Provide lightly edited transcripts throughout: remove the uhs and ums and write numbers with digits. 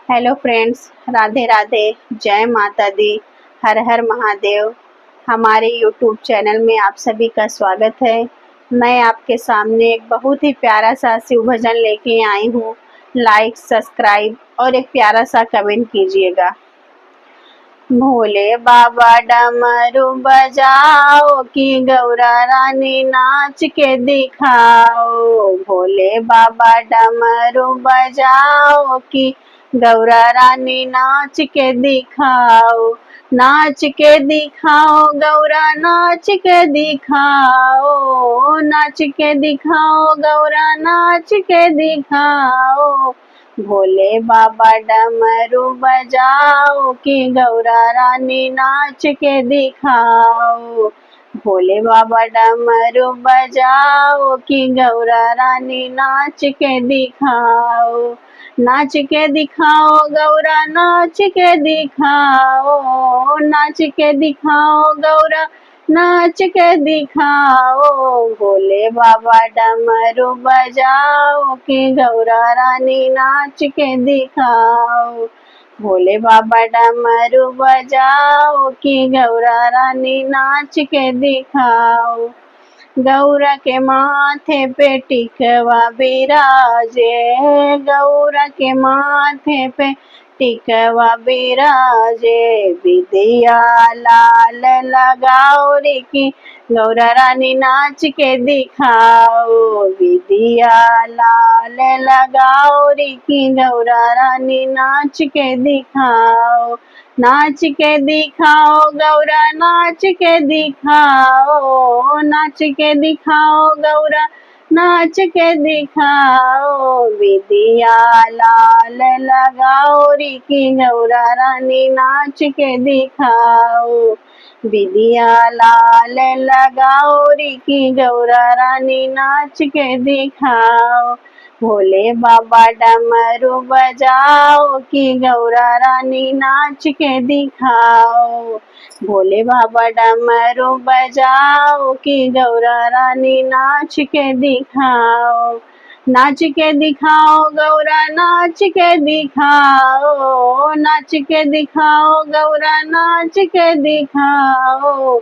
Hello friends, Radhe Radhe, जय माता दी, हर हर महादेव। हमारे यूट्यूब चैनल में आप सभी का स्वागत है। मैं आपके सामने एक बहुत ही प्यारा सा शिव भजन लेके आई हूँ। लाइक, सब्सक्राइब और एक प्यारा सा कमेंट कीजिएगा। भोले बाबा डमरू बजाओ कि गौरा रानी नाच के दिखाओ। भोले बाबा डमरू बजाओ कि गौरा रानी नाच के दिखाओ। नाच के दिखाओ गौरा, नाच के दिखाओ। नाच के दिखाओ गौरा, नाच के दिखाओ। भोले बाबा डमरू बजाओ कि गौरा रानी नाच के दिखाओ। भोले बाबा डमरू बजाओ कि गौरा रानी नाच के दिखाओ। नाच के दिखाओ गौरा, नाच के दिखाओ। नाच के दिखाओ गौरा, नाच के दिखाओ। भोले बाबा डमरू बजाओ कि गौरा रानी नाच के दिखाओ। भोले बाबा डमरू बजाओ कि गौरा रानी नाच के दिखाओ। गौरा के माथे पे टिकवा बिराजे। गौरा के माथे पे टिकवा बिराजे। विदिया लाल लगाओ रे कि गौरा रानी नाच के दिखाओ। विदिया लाल लगाओ रे कि गौरा रानी नाच के दिखाओ। नाच के दिखाओ गौरा, नाच के दिखाओ। नाच के दिखाओ गौरा, नाच के दिखाओ। विदिया लाल लगाओ रे कि गौरा रानी नाच के दिखाओ। विदिया लाल लगाओ रे कि गौरा रानी नाच के दिखाओ। भोले बाबा डमरू बजाओ कि गौरा रानी नाच के दिखाओ। भोले बाबा डमरू बजाओ कि गौरा रानी नाच के दिखाओ। नाच के दिखाओ गौरा, नाच के दिखाओ। नाच के दिखाओ गौरा, नाच के दिखाओ।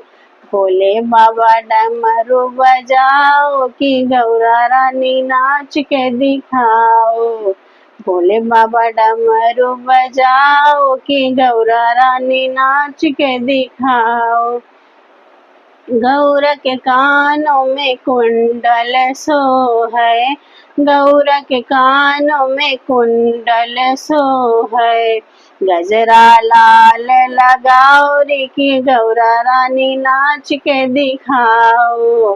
भोले बाबा डमरू बजाओ कि गौरा रानी नाच के दिखाओ। भोले बाबा डमरू बजाओ कि गौरा रानी नाच के दिखाओ। गौरा के कानों में कुंडल सोहै। गौरा के कानों में कुंडल सोहै। गजरा लाल लगाओ रे कि गौरा रानी नाच के दिखाओ।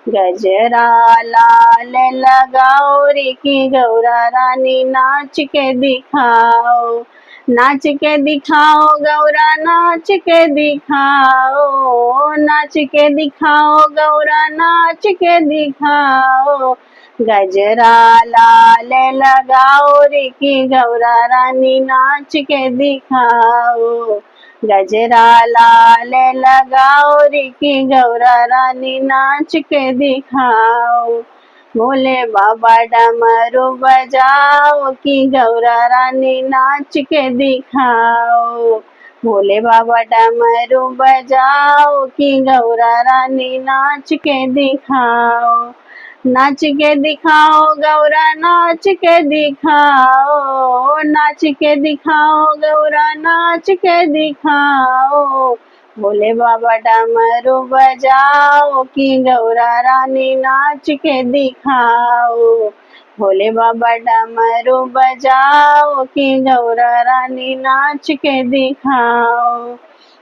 गजरा लाल लगाओ रे कि गौरा रानी नाच के दिखाओ। नाच के दिखाओ गौरा, नाच के दिखाओ। नाच के दिखाओ गौरा, नाच के दिखाओ। गजरा लाल लगाओ रे कि गौरा रानी नाच के दिखाओ। गजरा लाल लगाओ रे कि गौरा रानी नाच के दिखाओ। भोले बाबा डमरू बजाओ कि गौरा रानी नाच के दिखाओ। भोले बाबा डमरू बजाओ कि गौरा रानी नाच के दिखाओ। नाच के दिखाओ गौरा, नाच के दिखाओ। नाच के दिखाओ गौरा, नाच के दिखाओ। भोले बाबा डमरू बजाओ कि गौरा रानी नाच के दिखाओ। भोले बाबा डमरू बजाओ कि गौरा रानी नाच के दिखाओ।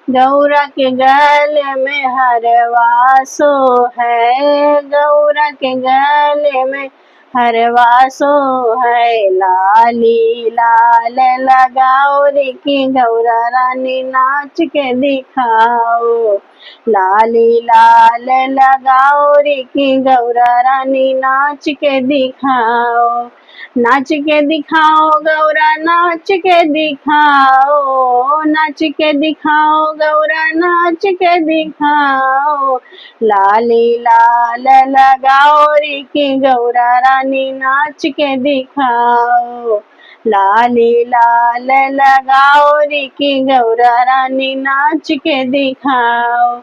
गौरा के गले में हरवा सोहै। गौरा के गले में हरवा सोहै। लाली लाल लगाओ रे कि गौरा रानी नाच के दिखाओ। लाली लाल लगाओ रे कि गौरा रानी नाच के दिखाओ। नाच के दिखाओ गौरा, नाच के दिखाओ। नाच के दिखाओ गौरा, नाच के दिखाओ। लाली लाल लगाओ रे कि गौरा रानी नाच के दिखाओ। लाली लाल लगाओ रे की गौरा रानी नाच के दिखाओ,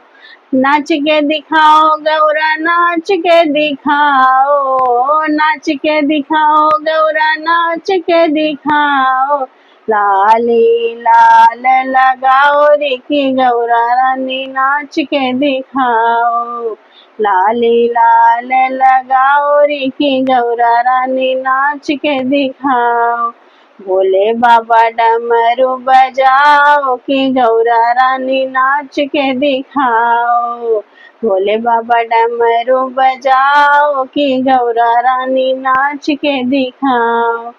नाच के दिखाओ गौरा नाच के दिखाओ, नाच के दिखाओ गौरा नाच के दिखाओ। लाली लाल लगाओ रे की गौरा रानी नाच के दिखाओ, लाली लाल लगाओ रे की गौरा रानी नाच के दिखाओ। भोले बाबा डमरू बजाओ कि गौरा रानी नाच के दिखाओ, भोले बाबा डमरू बजाओ कि गौरा रानी नाच के दिखाओ,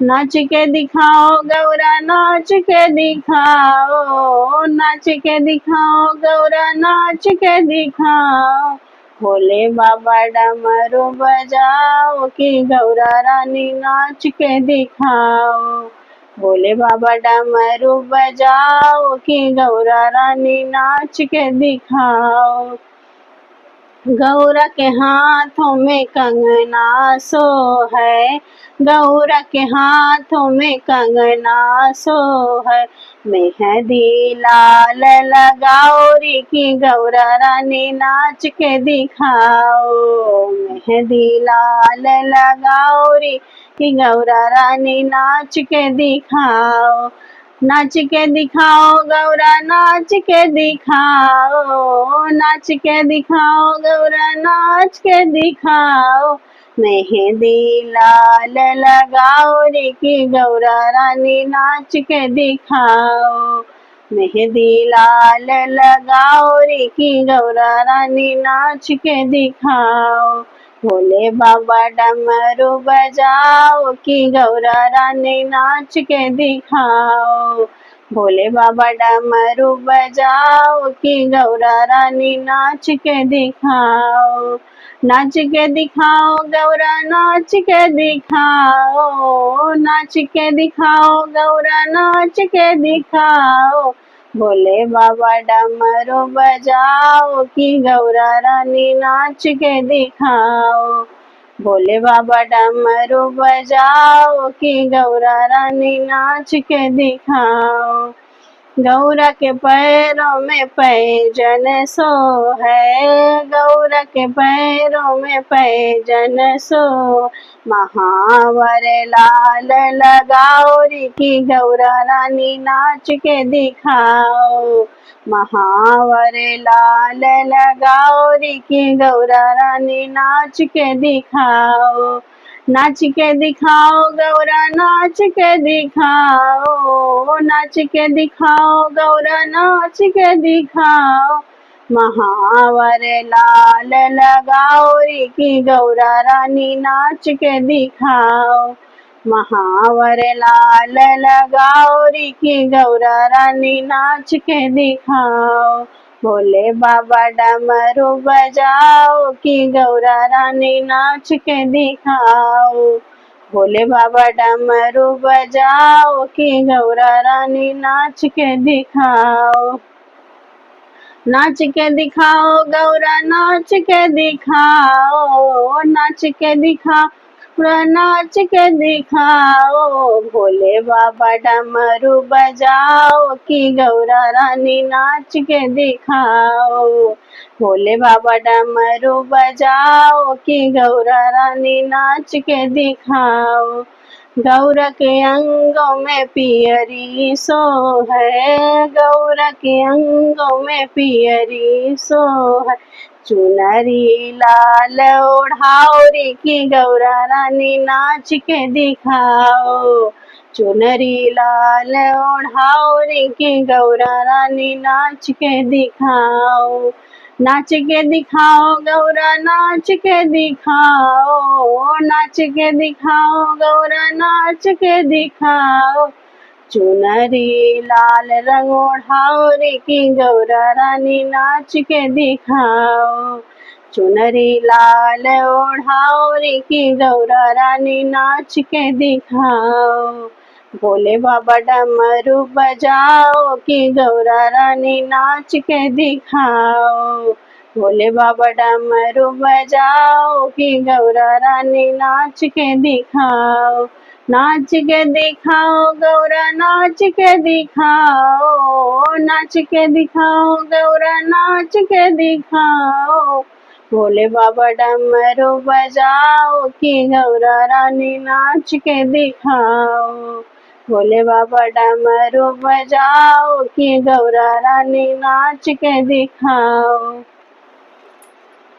नाच के दिखाओ गौरा नाच के दिखाओ, नाच के दिखाओ गौरा नाच के दिखाओ। भोले बाबा डमरू बजाओ कि गौरा रानी नाच के दिखाओ, भोले बाबा डमरू बजाओ कि गौरा रानी नाच के दिखाओ। गौरा के हाथों में कंगना सो है, गौरा के हाथों में कंगना सो है। मेहंदी लाल लगाओ रे की गौरा रानी नाच के दिखाओ, मेहंदी लाल लगाओ रे की गौरा रानी नाच के दिखाओ, नाच के दिखाओ गौरा नाच के दिखाओ, नाच के दिखाओ गौरा नाच के दिखाओ। मेहंदी लाल लगाओ रे की गौरा रानी नाच के दिखाओ, मेहंदी लाल लगाओ रे की गौरा रानी नाच के दिखाओ। भोले बाबा डमरू बजाओ कि गौरा रानी नाच के दिखाओ, भोले बाबा डमरू बजाओ कि गौरा रानी नाच के दिखाओ, नाच के दिखाओ गौरा नाच के दिखाओ, नाच के दिखाओ गौरा नाच के दिखाओ। भोले बाबा डमरू बजाओ कि गौरा रानी नाच के दिखाओ, भोले बाबा डमरू बजाओ कि गौरा रानी नाच के दिखाओ। गौरा के पैरों में पैजन सो है, गौरा के पैरों में पैजन सो। महावर लाल लगाओ रे की गौरा रानी नाच के दिखाओ, महावर लाल लगाओ रे की गौरा रानी नाच के दिखाओ, नाच के दिखाओ गौरा नाच के दिखाओ, नाच के दिखाओ गौरा नाच के दिखाओ। महावर लाल लगाओ रे की गौरा रानी नाच के दिखाओ, महावर लाल लगाओ रे की गौरा रानी नाच के दिखाओ। भोले बाबा डमरू बजाओ कि गौरा रानी नाच के दिखाओ, भोले बाबा डमरू बजाओ कि गौरा रानी नाच के दिखाओ, नाच के दिखाओ गौरा नाच के दिखाओ, नाच के दिखाओ गौरा नाच के दिखाओ। भोले बाबा डमरू बजाओ कि गौरा रानी नाच के दिखाओ, भोले बाबा डमरू बजाओ कि गौरा रानी नाच के दिखाओ। गौरा के अंगों में पियरी सो है, गौरा के अंगों में पियरी सो है। चुनरी लाल ओढ़ाओ रे की गौरा रानी नाच के दिखाओ, चुनरी लाल ओढ़ाओ रे की गौरा रानी नाच के दिखाओ, नाच के दिखाओ गौरा नाच के दिखाओ, नाच के दिखाओ गौरा नाच के दिखाओ। चुनरी लाल रंग ओढ़ाओ रे की गौरा रानी नाच के दिखाओ, चुनरी लाल ओढ़ाओ रे की गौरा रानी नाच के दिखाओ। भोले बाबा डमरू बजाओ कि गौरा रानी नाच के दिखाओ, भोले बाबा डमरू बजाओ कि गौरा रानी नाच के दिखाओ, नाच के दिखाओ गौरा नाच के दिखाओ, नाच के दिखाओ गौरा नाच के दिखाओ। भोले बाबा डमरू बजाओ कि गौरा रानी नाच के दिखाओ। भोले बाबा डमरू बजाओ कि गौरा रानी नाच के दिखाओ।